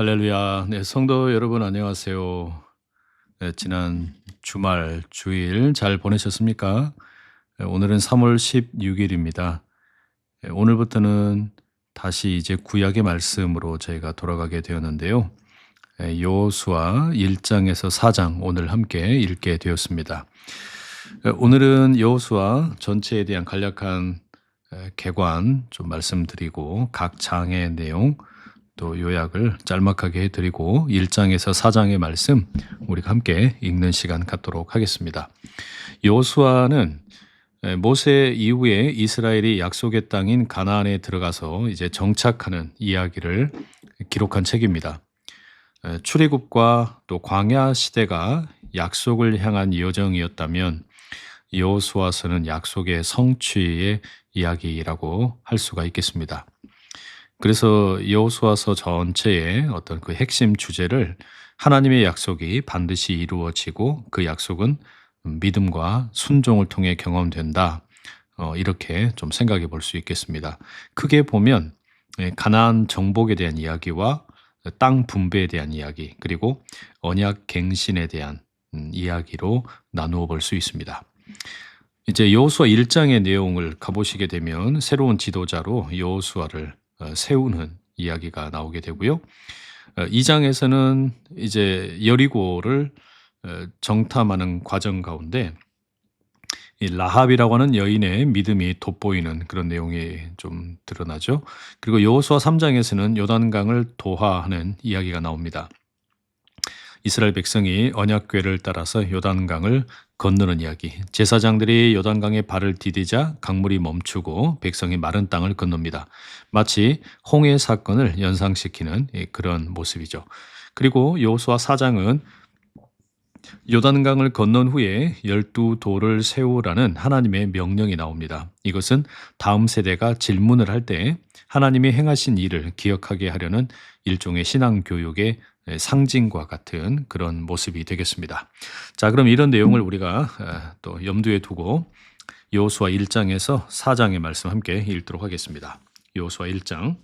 할렐루야. 네, 성도 여러분 안녕하세요. 네, 지난 주말, 주일 잘 보내셨습니까? 네, 오늘은 3월 16일입니다. 오늘부터는 다시 이제 구약의 말씀으로 저희가 돌아가게 되었는데요. 여호수아 1장에서 4장 오늘 함께 읽게 되었습니다. 오늘은 여호수아 전체에 대한 간략한 개관 좀 말씀드리고 각 장의 내용 또 요약을 짤막하게 해드리고 1장에서 4장의 말씀 우리가 함께 읽는 시간 갖도록 하겠습니다. 여호수아는 모세 이후에 이스라엘이 약속의 땅인 가나안에 들어가서 이제 정착하는 이야기를 기록한 책입니다. 출애굽과 또 광야 시대가 약속을 향한 여정이었다면 여호수아서는 약속의 성취의 이야기라고 할 수가 있겠습니다. 그래서 여호수아서 전체의 어떤 그 핵심 주제를 하나님의 약속이 반드시 이루어지고 그 약속은 믿음과 순종을 통해 경험된다. 이렇게 좀 생각해 볼 수 있겠습니다. 크게 보면 가나안 정복에 대한 이야기와 땅 분배에 대한 이야기 그리고 언약 갱신에 대한 이야기로 나누어 볼 수 있습니다. 이제 여호수아 1장의 내용을 가보시게 되면 새로운 지도자로 여호수아를 세우는 이야기가 나오게 되고요. 2장에서는 이제 여리고를 정탐하는 과정 가운데 이 라합이라고 하는 여인의 믿음이 돋보이는 그런 내용이 좀 드러나죠. 그리고 여호수아 3장에서는 요단강을 도하하는 이야기가 나옵니다. 이스라엘 백성이 언약궤를 따라서 요단강을 건너는 이야기. 제사장들이 요단강에 발을 디디자 강물이 멈추고 백성이 마른 땅을 건넙니다. 마치 홍해 사건을 연상시키는 그런 모습이죠. 그리고 여호수아 4장은 요단강을 건넌 후에 12돌을 세우라는 하나님의 명령이 나옵니다. 이것은 다음 세대가 질문을 할 때 하나님이 행하신 일을 기억하게 하려는 일종의 신앙교육의 상징과 같은 그런 모습이 되겠습니다. 자, 그럼 이런 내용을 우리가 또 염두에 두고 여호수아 1장에서 4장의 말씀 함께 읽도록 하겠습니다. 여호수아 1장.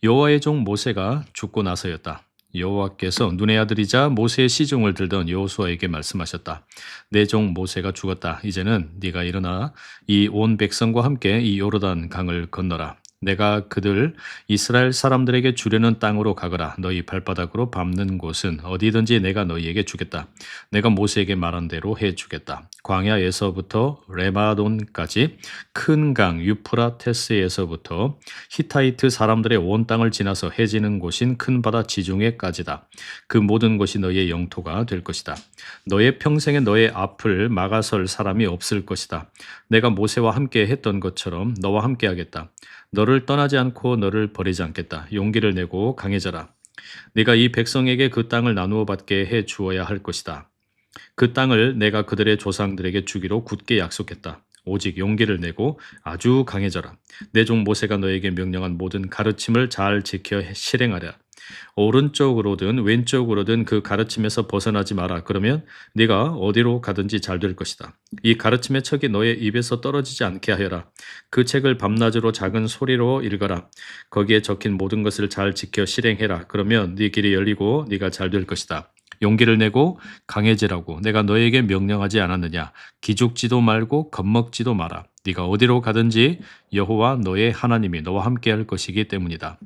여호와의 종 모세가 죽고 나서였다. 여호와께서 눈의 아들이자 모세의 시중을 들던 여호수아에게 말씀하셨다. 내 종 모세가 죽었다. 이제는 네가 일어나 이 온 백성과 함께 이 요르단 강을 건너라. 내가 그들 이스라엘 사람들에게 주려는 땅으로 가거라. 너희 발바닥으로 밟는 곳은 어디든지 내가 너희에게 주겠다. 내가 모세에게 말한 대로 해주겠다. 광야에서부터 레마돈까지 큰 강 유프라테스에서부터 히타이트 사람들의 온 땅을 지나서 해지는 곳인 큰 바다 지중해까지다. 그 모든 곳이 너희의 영토가 될 것이다. 너의 평생에 너의 앞을 막아설 사람이 없을 것이다. 내가 모세와 함께 했던 것처럼 너와 함께 하겠다. 너를 떠나지 않고 너를 버리지 않겠다. 용기를 내고 강해져라. 네가 이 백성에게 그 땅을 나누어 받게 해 주어야 할 것이다. 그 땅을 내가 그들의 조상들에게 주기로 굳게 약속했다. 오직 용기를 내고 아주 강해져라. 내 종 모세가 너에게 명령한 모든 가르침을 잘 지켜 실행하라. 오른쪽으로든 왼쪽으로든 그 가르침에서 벗어나지 마라. 그러면 네가 어디로 가든지 잘 될 것이다. 이 가르침의 척이 너의 입에서 떨어지지 않게 하여라. 그 책을 밤낮으로 작은 소리로 읽어라. 거기에 적힌 모든 것을 잘 지켜 실행해라. 그러면 네 길이 열리고 네가 잘 될 것이다. 용기를 내고 강해지라고 내가 너에게 명령하지 않았느냐. 기죽지도 말고 겁먹지도 마라. 네가 어디로 가든지 여호와 너의 하나님이 너와 함께 할 것이기 때문이다.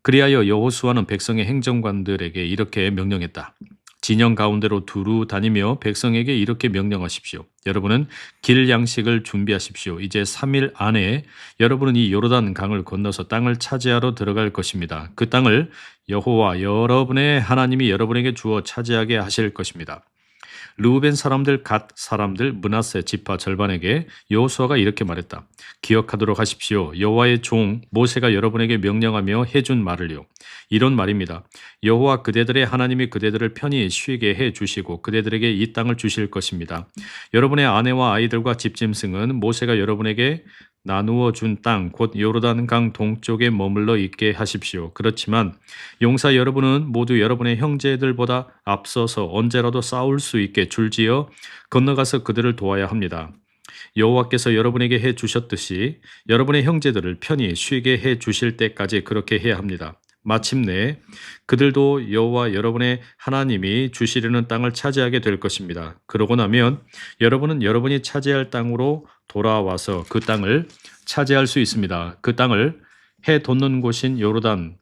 그리하여 여호수아는 백성의 행정관들에게 이렇게 명령했다. 진영 가운데로 두루 다니며 백성에게 이렇게 명령하십시오. 여러분은 길 양식을 준비하십시오. 이제 3일 안에 여러분은 이 요르단 강을 건너서 땅을 차지하러 들어갈 것입니다. 그 땅을 여호와 여러분의 하나님이 여러분에게 주어 차지하게 하실 것입니다. 르우벤 사람들, 갓 사람들, 므낫세 지파 절반에게 여호수아가 이렇게 말했다. 기억하도록 하십시오. 여호와의 종 모세가 여러분에게 명령하며 해준 말을요. 이런 말입니다. 여호와 그대들의 하나님이 그대들을 편히 쉬게 해 주시고 그대들에게 이 땅을 주실 것입니다. 여러분의 아내와 아이들과 집짐승은 모세가 여러분에게 나누어 준 땅, 곧 요르단강 동쪽에 머물러 있게 하십시오. 그렇지만 용사 여러분은 모두 여러분의 형제들보다 앞서서 언제라도 싸울 수 있게 줄지어 건너가서 그들을 도와야 합니다. 여호와께서 여러분에게 해 주셨듯이 여러분의 형제들을 편히 쉬게 해 주실 때까지 그렇게 해야 합니다. 마침내 그들도 여호와 여러분의 하나님이 주시려는 땅을 차지하게 될 것입니다. 그러고 나면 여러분은 여러분이 차지할 땅으로 돌아와서 그 땅을 차지할 수 있습니다. 그 땅을 해 돋는 곳인 요르단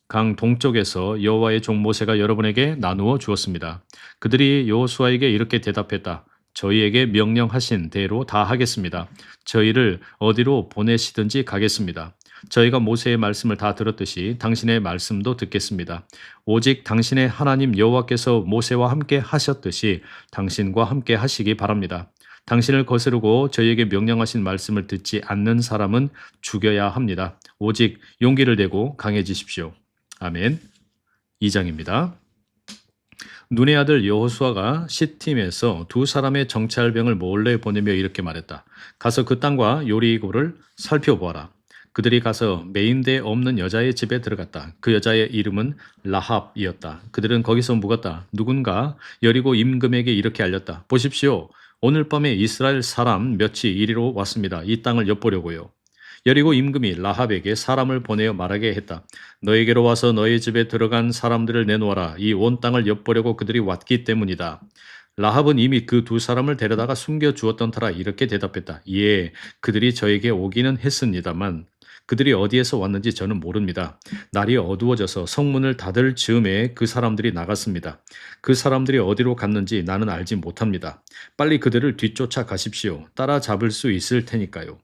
강 동쪽에서 여호와의 종 모세가 여러분에게 나누어 주었습니다. 그들이 여호수아에게 이렇게 대답했다. 저희에게 명령하신 대로 다 하겠습니다. 저희를 어디로 보내시든지 가겠습니다. 저희가 모세의 말씀을 다 들었듯이 당신의 말씀도 듣겠습니다. 오직 당신의 하나님 여호와께서 모세와 함께 하셨듯이 당신과 함께 하시기 바랍니다. 당신을 거스르고 저희에게 명령하신 말씀을 듣지 않는 사람은 죽여야 합니다. 오직 용기를 내고 강해지십시오. 아멘. 2장입니다. 눈의 아들 여호수아가 시팀에서 두 사람의 정찰병을 몰래 보내며 이렇게 말했다. 가서 그 땅과 요리고를 살펴보아라. 그들이 가서 메인데 없는 여자의 집에 들어갔다. 그 여자의 이름은 라합이었다. 그들은 거기서 묵었다. 누군가 여리고 임금에게 이렇게 알렸다. 보십시오. 오늘 밤에 이스라엘 사람 몇이 이리로 왔습니다. 이 땅을 엿보려고요. 여리고 임금이 라합에게 사람을 보내어 말하게 했다. 너에게로 와서 너희 집에 들어간 사람들을 내놓아라. 이 온 땅을 엿보려고 그들이 왔기 때문이다. 라합은 이미 그 두 사람을 데려다가 숨겨주었던 터라 이렇게 대답했다. 예, 그들이 저에게 오기는 했습니다만 그들이 어디에서 왔는지 저는 모릅니다. 날이 어두워져서 성문을 닫을 즈음에 그 사람들이 나갔습니다. 그 사람들이 어디로 갔는지 나는 알지 못합니다. 빨리 그들을 뒤쫓아 가십시오. 따라잡을 수 있을 테니까요.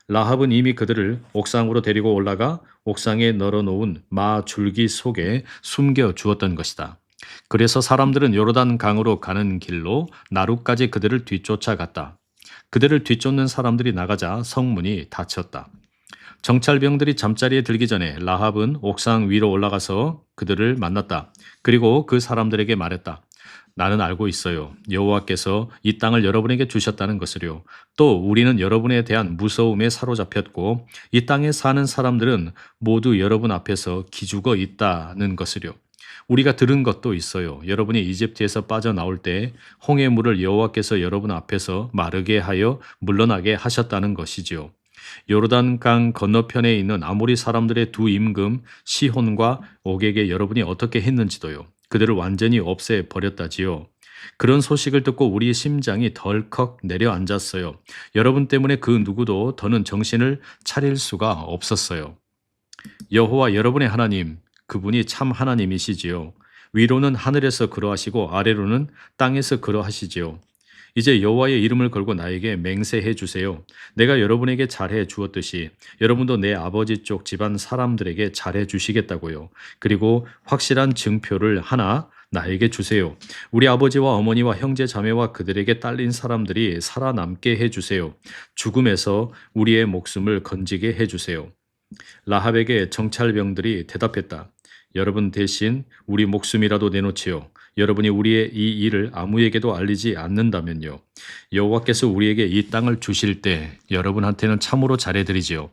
라합은 이미 그들을 옥상으로 데리고 올라가 옥상에 널어놓은 마 줄기 속에 숨겨 주었던 것이다. 그래서 사람들은 요르단 강으로 가는 길로 나루까지 그들을 뒤쫓아갔다. 그들을 뒤쫓는 사람들이 나가자 성문이 닫혔다. 정찰병들이 잠자리에 들기 전에 라합은 옥상 위로 올라가서 그들을 만났다. 그리고 그 사람들에게 말했다. 나는 알고 있어요. 여호와께서 이 땅을 여러분에게 주셨다는 것을요. 또 우리는 여러분에 대한 무서움에 사로잡혔고 이 땅에 사는 사람들은 모두 여러분 앞에서 기죽어 있다는 것을요. 우리가 들은 것도 있어요. 여러분이 이집트에서 빠져나올 때 홍해 물을 여호와께서 여러분 앞에서 마르게 하여 물러나게 하셨다는 것이지요. 요르단강 건너편에 있는 아모리 사람들의 두 임금 시혼과 옥에게 여러분이 어떻게 했는지도요. 그들을 완전히 없애버렸다지요. 그런 소식을 듣고 우리의 심장이 덜컥 내려앉았어요. 여러분 때문에 그 누구도 더는 정신을 차릴 수가 없었어요. 여호와 여러분의 하나님, 그분이 참 하나님이시지요. 위로는 하늘에서 그러하시고 아래로는 땅에서 그러하시지요. 이제 여호와의 이름을 걸고 나에게 맹세해 주세요. 내가 여러분에게 잘해 주었듯이 여러분도 내 아버지 쪽 집안 사람들에게 잘해 주시겠다고요. 그리고 확실한 증표를 하나 나에게 주세요. 우리 아버지와 어머니와 형제 자매와 그들에게 딸린 사람들이 살아남게 해 주세요. 죽음에서 우리의 목숨을 건지게 해 주세요. 라합에게 정찰병들이 대답했다. 여러분 대신 우리 목숨이라도 내놓지요. 여러분이 우리의 이 일을 아무에게도 알리지 않는다면요. 여호와께서 우리에게 이 땅을 주실 때 여러분한테는 참으로 잘해드리지요.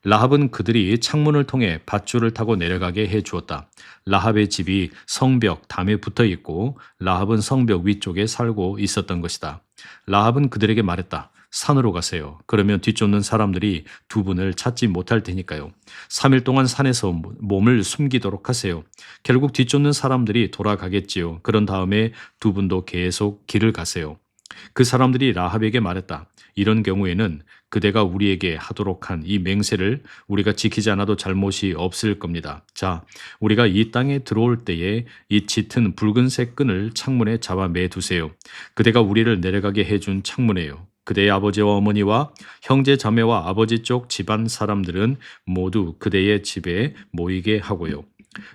라합은 그들이 창문을 통해 밧줄을 타고 내려가게 해 주었다. 라합의 집이 성벽 담에 붙어 있고 라합은 성벽 위쪽에 살고 있었던 것이다. 라합은 그들에게 말했다. 산으로 가세요. 그러면 뒤쫓는 사람들이 두 분을 찾지 못할 테니까요. 3일 동안 산에서 몸을 숨기도록 하세요. 결국 뒤쫓는 사람들이 돌아가겠지요. 그런 다음에 두 분도 계속 길을 가세요. 그 사람들이 라합에게 말했다. 이런 경우에는 그대가 우리에게 하도록 한 이 맹세를 우리가 지키지 않아도 잘못이 없을 겁니다. 자, 우리가 이 땅에 들어올 때에 이 짙은 붉은색 끈을 창문에 잡아 매두세요. 그대가 우리를 내려가게 해준 창문이에요. 그대의 아버지와 어머니와 형제 자매와 아버지 쪽 집안 사람들은 모두 그대의 집에 모이게 하고요.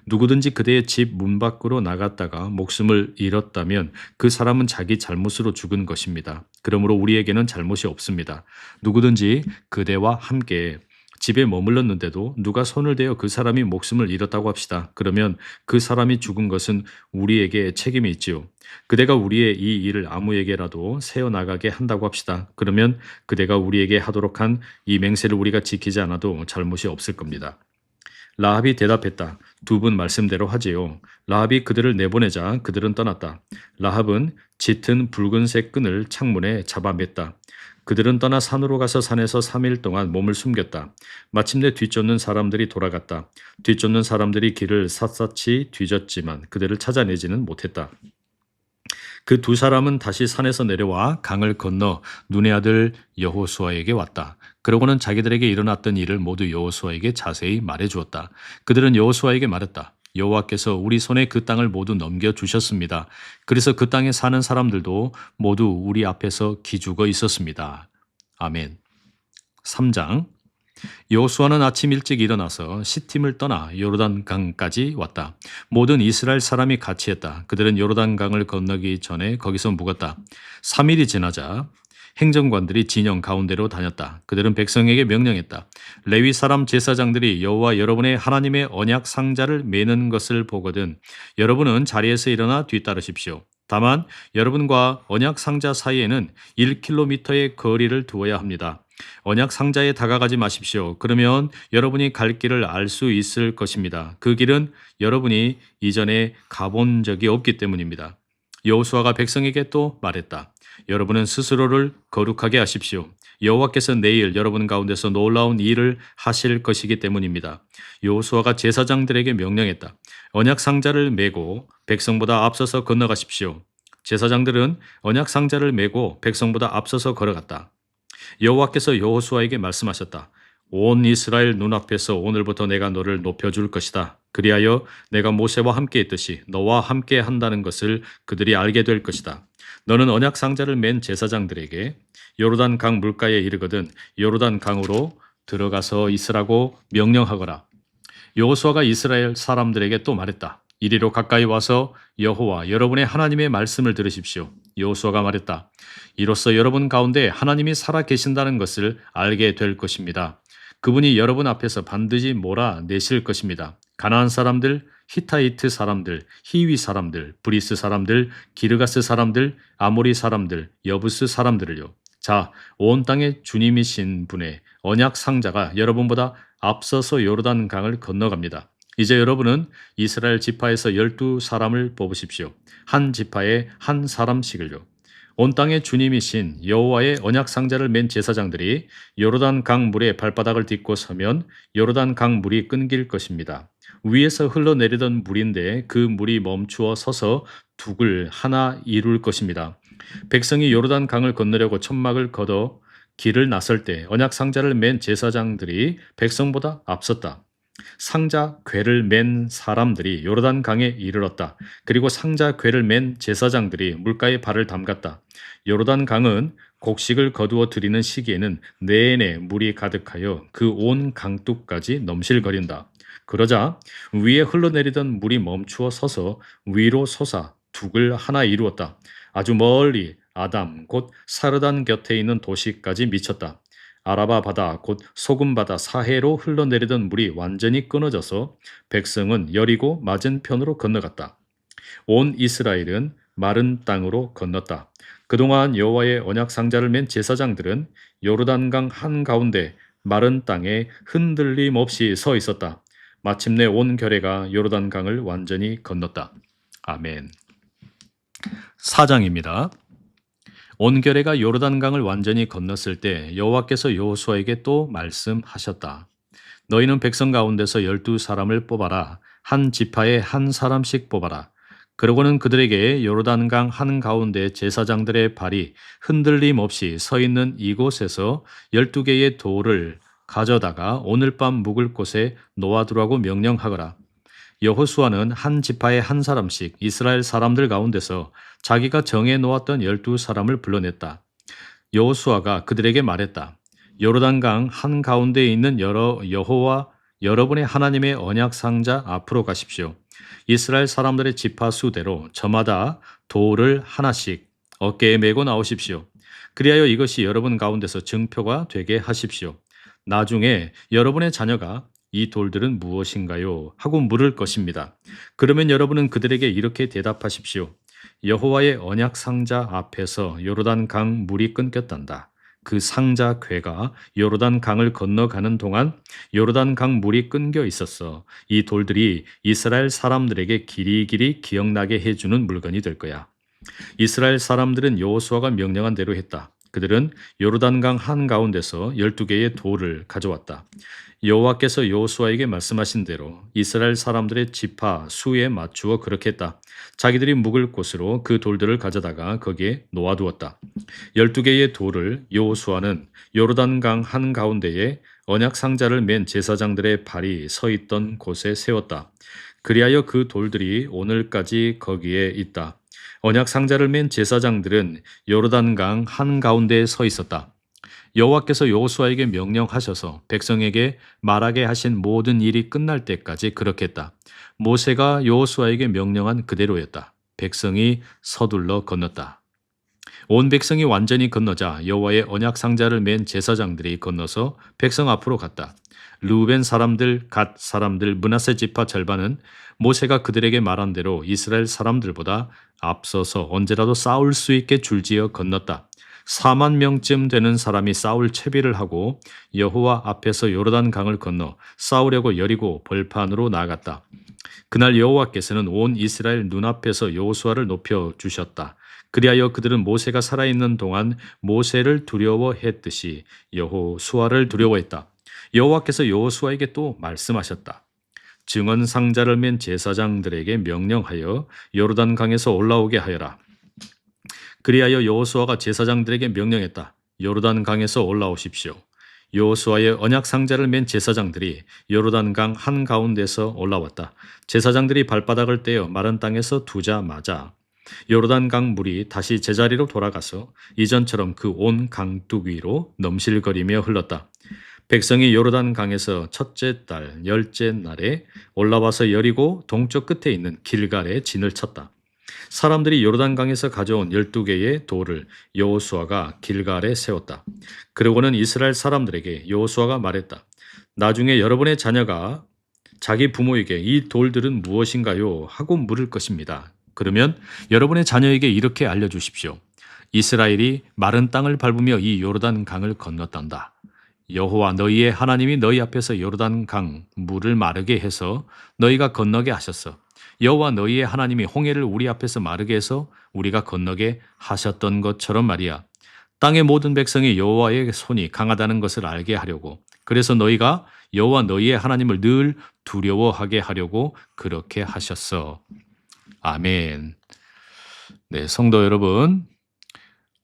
누구든지 그대의 집 문 밖으로 나갔다가 목숨을 잃었다면 그 사람은 자기 잘못으로 죽은 것입니다. 그러므로 우리에게는 잘못이 없습니다. 누구든지 그대와 함께 집에 머물렀는데도 누가 손을 대어 그 사람이 목숨을 잃었다고 합시다. 그러면 그 사람이 죽은 것은 우리에게 책임이 있지요. 그대가 우리의 이 일을 아무에게라도 세어나가게 한다고 합시다. 그러면 그대가 우리에게 하도록 한 이 맹세를 우리가 지키지 않아도 잘못이 없을 겁니다. 라합이 대답했다. 두 분 말씀대로 하지요. 라합이 그들을 내보내자 그들은 떠났다. 라합은 짙은 붉은색 끈을 창문에 잡아맸다. 그들은 떠나 산으로 가서 산에서 3일 동안 몸을 숨겼다. 마침내 뒤쫓는 사람들이 돌아갔다. 뒤쫓는 사람들이 길을 샅샅이 뒤졌지만 그들을 찾아내지는 못했다. 그 두 사람은 다시 산에서 내려와 강을 건너 눈의 아들 여호수아에게 왔다. 그러고는 자기들에게 일어났던 일을 모두 여호수아에게 자세히 말해 주었다. 그들은 여호수아에게 말했다. 여호와께서 우리 손에 그 땅을 모두 넘겨 주셨습니다. 그래서 그 땅에 사는 사람들도 모두 우리 앞에서 기죽어 있었습니다. 아멘. 3장. 여호수아는 아침 일찍 일어나서 시팀을 떠나 요르단강까지 왔다. 모든 이스라엘 사람이 같이 했다. 그들은 요르단강을 건너기 전에 거기서 묵었다. 3일이 지나자 행정관들이 진영 가운데로 다녔다. 그들은 백성에게 명령했다. 레위 사람 제사장들이 여호와 여러분의 하나님의 언약 상자를 메는 것을 보거든 여러분은 자리에서 일어나 뒤따르십시오. 다만 여러분과 언약 상자 사이에는 1km의 거리를 두어야 합니다. 언약 상자에 다가가지 마십시오. 그러면 여러분이 갈 길을 알 수 있을 것입니다. 그 길은 여러분이 이전에 가본 적이 없기 때문입니다. 여호수아가 백성에게 또 말했다. 여러분은 스스로를 거룩하게 하십시오. 여호와께서 내일 여러분 가운데서 놀라운 일을 하실 것이기 때문입니다. 여호수아가 제사장들에게 명령했다. 언약 상자를 메고 백성보다 앞서서 건너가십시오. 제사장들은 언약 상자를 메고 백성보다 앞서서 걸어갔다. 여호와께서 여호수아에게 말씀하셨다. 온 이스라엘 눈앞에서 오늘부터 내가 너를 높여줄 것이다. 그리하여 내가 모세와 함께 했듯이 너와 함께 한다는 것을 그들이 알게 될 것이다. 너는 언약 상자를 맨 제사장들에게 요르단 강 물가에 이르거든 요르단 강으로 들어가서 있으라고 명령하거라. 여호수아가 이스라엘 사람들에게 또 말했다. 이리로 가까이 와서 여호와 여러분의 하나님의 말씀을 들으십시오. 여호수아가 말했다. 이로써 여러분 가운데 하나님이 살아 계신다는 것을 알게 될 것입니다. 그분이 여러분 앞에서 반드시 몰아내실 것입니다. 가나안 사람들, 히타이트 사람들, 히위 사람들, 브리스 사람들, 기르가스 사람들, 아모리 사람들, 여부스 사람들을요. 자, 온 땅의 주님이신 분의 언약 상자가 여러분보다 앞서서 요르단 강을 건너갑니다. 이제 여러분은 이스라엘 지파에서 12사람을 뽑으십시오. 한 지파에 한 사람씩을요. 온 땅의 주님이신 여호와의 언약 상자를 맨 제사장들이 요르단 강 물에 발바닥을 딛고 서면 요르단 강 물이 끊길 것입니다. 위에서 흘러내리던 물인데 그 물이 멈추어 서서 둑을 하나 이룰 것입니다. 백성이 요르단 강을 건너려고 천막을 걷어 길을 나설 때 언약 상자를 맨 제사장들이 백성보다 앞섰다. 상자 궤를 맨 사람들이 요르단 강에 이르렀다. 그리고 상자 궤를 맨 제사장들이 물가에 발을 담갔다. 요르단 강은 곡식을 거두어 들이는 시기에는 내내 물이 가득하여 그 온 강둑까지 넘실거린다. 그러자 위에 흘러내리던 물이 멈추어 서서 위로 솟아 둑을 하나 이루었다. 아주 멀리 아담 곧 사르단 곁에 있는 도시까지 미쳤다. 아라바 바다 곧 소금 바다 사해로 흘러내리던 물이 완전히 끊어져서 백성은 여리고 맞은편으로 건너갔다. 온 이스라엘은 마른 땅으로 건넜다. 그동안 여호와의 언약 상자를 맨 제사장들은 요르단강 한가운데 마른 땅에 흔들림 없이 서 있었다. 마침내 온 결회가 요르단강을 완전히 건넜다. 아멘. 4장입니다. 온 결회가 요르단강을 완전히 건넜을 때 여호와께서 여호수아에게 또 말씀하셨다. 너희는 백성 가운데서 12사람을 뽑아라. 한 지파에 한 사람씩 뽑아라. 그러고는 그들에게 요르단강 한가운데 제사장들의 발이 흔들림 없이 서 있는 이곳에서 12개의 돌을 가져다가 오늘 밤 묵을 곳에 놓아두라고 명령하거라. 여호수아는 한 지파에 한 사람씩 이스라엘 사람들 가운데서 자기가 정해 놓았던 12사람을 불러냈다. 여호수아가 그들에게 말했다. 요르단강 한가운데에 있는 여호와 여러분의 하나님의 언약 상자 앞으로 가십시오. 이스라엘 사람들의 지파 수대로 저마다 돌을 하나씩 어깨에 메고 나오십시오. 그리하여 이것이 여러분 가운데서 증표가 되게 하십시오. 나중에 여러분의 자녀가 이 돌들은 무엇인가요? 하고 물을 것입니다. 그러면 여러분은 그들에게 이렇게 대답하십시오. 여호와의 언약 상자 앞에서 요르단 강 물이 끊겼단다. 그 상자 궤가 요르단 강을 건너가는 동안 요르단 강 물이 끊겨 있었어. 이 돌들이 이스라엘 사람들에게 길이길이 기억나게 해주는 물건이 될 거야. 이스라엘 사람들은 여호수아가 명령한 대로 했다. 그들은 요르단강 한가운데서 12개의 돌을 가져왔다. 여호와께서 여호수아에게 말씀하신 대로 이스라엘 사람들의 지파 수에 맞추어 그렇게 했다. 자기들이 묵을 곳으로 그 돌들을 가져다가 거기에 놓아두었다. 12개의 돌을 여호수아는 요르단강 한가운데에 언약 상자를 맨 제사장들의 발이 서 있던 곳에 세웠다. 그리하여 그 돌들이 오늘까지 거기에 있다. 언약 상자를 맨 제사장들은 요르단강 한가운데에 서 있었다. 여호와께서 여호수아에게 명령하셔서 백성에게 말하게 하신 모든 일이 끝날 때까지 그렇게 했다. 모세가 여호수아에게 명령한 그대로였다. 백성이 서둘러 건넜다. 온 백성이 완전히 건너자 여호와의 언약 상자를 맨 제사장들이 건너서 백성 앞으로 갔다. 르우벤 사람들, 갓 사람들, 므낫세 지파 절반은 모세가 그들에게 말한 대로 이스라엘 사람들보다 앞서서 언제라도 싸울 수 있게 줄지어 건넜다. 4만 명쯤 되는 사람이 싸울 채비를 하고 여호와 앞에서 요르단 강을 건너 싸우려고 여리고 벌판으로 나아갔다. 그날 여호와께서는 온 이스라엘 눈앞에서 여호수아를 높여 주셨다. 그리하여 그들은 모세가 살아있는 동안 모세를 두려워했듯이 여호수아를 두려워했다. 여호와께서 여호수아에게 또 말씀하셨다. 증언 상자를 맨 제사장들에게 명령하여 요르단 강에서 올라오게 하여라. 그리하여 여호수아가 제사장들에게 명령했다. 요르단 강에서 올라오십시오. 여호수아의 언약 상자를 맨 제사장들이 요르단 강 한가운데서 올라왔다. 제사장들이 발바닥을 떼어 마른 땅에서 두자마자 요르단 강 물이 다시 제자리로 돌아가서 이전처럼 그 온 강둑 위로 넘실거리며 흘렀다. 백성이 요르단 강에서 첫째 달 열째 날에 올라와서 여리고 동쪽 끝에 있는 길갈에 진을 쳤다. 사람들이 요르단강에서 가져온 12개의 돌을 여호수아가 길갈에 세웠다. 그러고는 이스라엘 사람들에게 여호수아가 말했다. 나중에 여러분의 자녀가 자기 부모에게 이 돌들은 무엇인가요? 하고 물을 것입니다. 그러면 여러분의 자녀에게 이렇게 알려주십시오. 이스라엘이 마른 땅을 밟으며 이 요르단강을 건넜단다. 여호와 너희의 하나님이 너희 앞에서 요르단강 물을 마르게 해서 너희가 건너게 하셨어. 여호와 너희의 하나님이 홍해를 우리 앞에서 마르게 해서 우리가 건너게 하셨던 것처럼 말이야. 땅의 모든 백성이 여호와의 손이 강하다는 것을 알게 하려고, 그래서 너희가 여호와 너희의 하나님을 늘 두려워하게 하려고 그렇게 하셨어. 아멘. 네, 성도 여러분,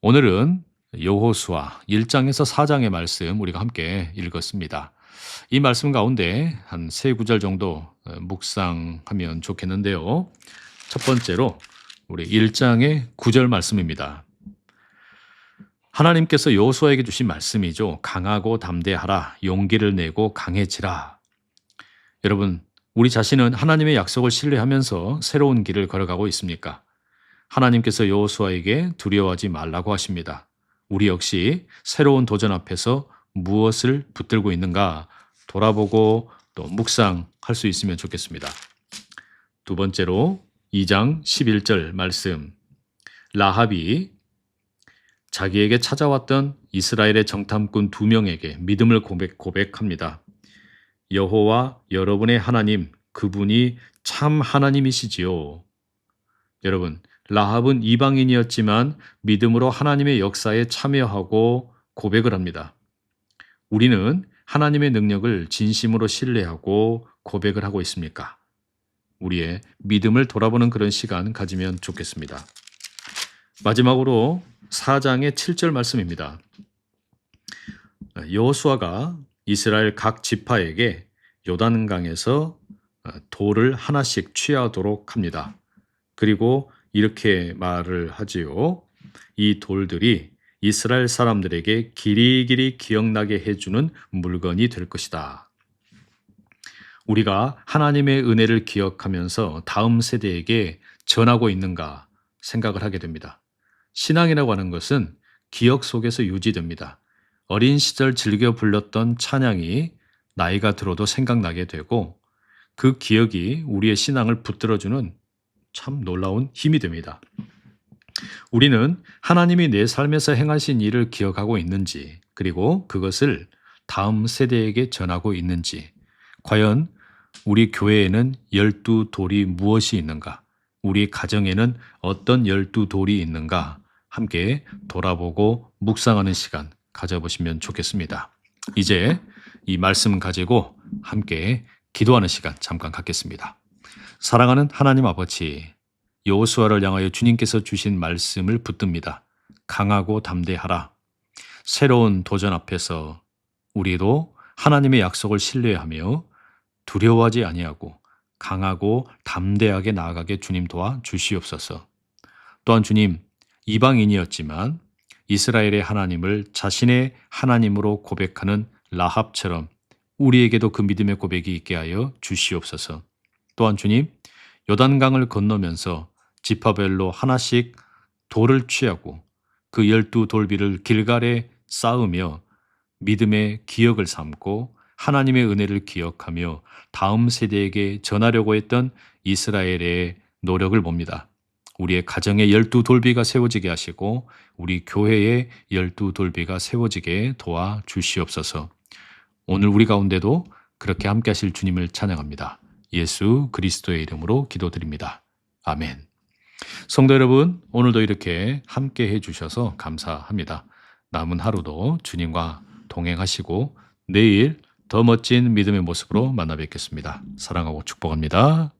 오늘은 여호수아 1장에서 4장의 말씀 우리가 함께 읽었습니다. 이 말씀 가운데 한 세 구절 정도 묵상하면 좋겠는데요. 첫 번째로 우리 1장의 9절 말씀입니다. 하나님께서 여호수아에게 주신 말씀이죠. 강하고 담대하라. 용기를 내고 강해지라. 여러분, 우리 자신은 하나님의 약속을 신뢰하면서 새로운 길을 걸어가고 있습니까? 하나님께서 여호수아에게 두려워하지 말라고 하십니다. 우리 역시 새로운 도전 앞에서 무엇을 붙들고 있는가 돌아보고 또 묵상할 수 있으면 좋겠습니다. 두 번째로 2장 11절 말씀. 라합이 자기에게 찾아왔던 이스라엘의 정탐꾼 2명에게 믿음을 고백합니다. 여호와 여러분의 하나님, 그분이 참 하나님이시지요. 여러분, 라합은 이방인이었지만 믿음으로 하나님의 역사에 참여하고 고백을 합니다. 우리는 하나님의 능력을 진심으로 신뢰하고 고백을 하고 있습니까? 우리의 믿음을 돌아보는 그런 시간 가지면 좋겠습니다. 마지막으로 4장의 7절 말씀입니다. 여호수아가 이스라엘 각 지파에게 요단강에서 돌을 하나씩 취하도록 합니다. 그리고 이렇게 말을 하지요. 이 돌들이 이스라엘 사람들에게 길이길이 기억나게 해주는 물건이 될 것이다. 우리가 하나님의 은혜를 기억하면서 다음 세대에게 전하고 있는가 생각을 하게 됩니다. 신앙이라고 하는 것은 기억 속에서 유지됩니다. 어린 시절 즐겨 불렀던 찬양이 나이가 들어도 생각나게 되고 그 기억이 우리의 신앙을 붙들어주는 참 놀라운 힘이 됩니다. 우리는 하나님이 내 삶에서 행하신 일을 기억하고 있는지, 그리고 그것을 다음 세대에게 전하고 있는지, 과연 우리 교회에는 12돌이 무엇이 있는가, 우리 가정에는 어떤 12돌이 있는가, 함께 돌아보고 묵상하는 시간 가져보시면 좋겠습니다. 이제 이 말씀 가지고 함께 기도하는 시간 잠깐 갖겠습니다. 사랑하는 하나님 아버지, 여호수아를 향하여 주님께서 주신 말씀을 붙듭니다. 강하고 담대하라. 새로운 도전 앞에서 우리도 하나님의 약속을 신뢰하며 두려워하지 아니하고 강하고 담대하게 나아가게 주님 도와 주시옵소서. 또한 주님, 이방인이었지만 이스라엘의 하나님을 자신의 하나님으로 고백하는 라합처럼 우리에게도 그 믿음의 고백이 있게 하여 주시옵소서. 또한 주님, 요단강을 건너면서 지파별로 하나씩 돌을 취하고 그 12돌비를 길갈에 쌓으며 믿음의 기억을 삼고 하나님의 은혜를 기억하며 다음 세대에게 전하려고 했던 이스라엘의 노력을 봅니다. 우리의 가정에 12돌비가 세워지게 하시고 우리 교회에 12돌비가 세워지게 도와 주시옵소서. 오늘 우리 가운데도 그렇게 함께 하실 주님을 찬양합니다. 예수 그리스도의 이름으로 기도드립니다. 아멘. 성도 여러분, 오늘도 이렇게 함께 해주셔서 감사합니다. 남은 하루도 주님과 동행하시고 내일 더 멋진 믿음의 모습으로 만나 뵙겠습니다. 사랑하고 축복합니다.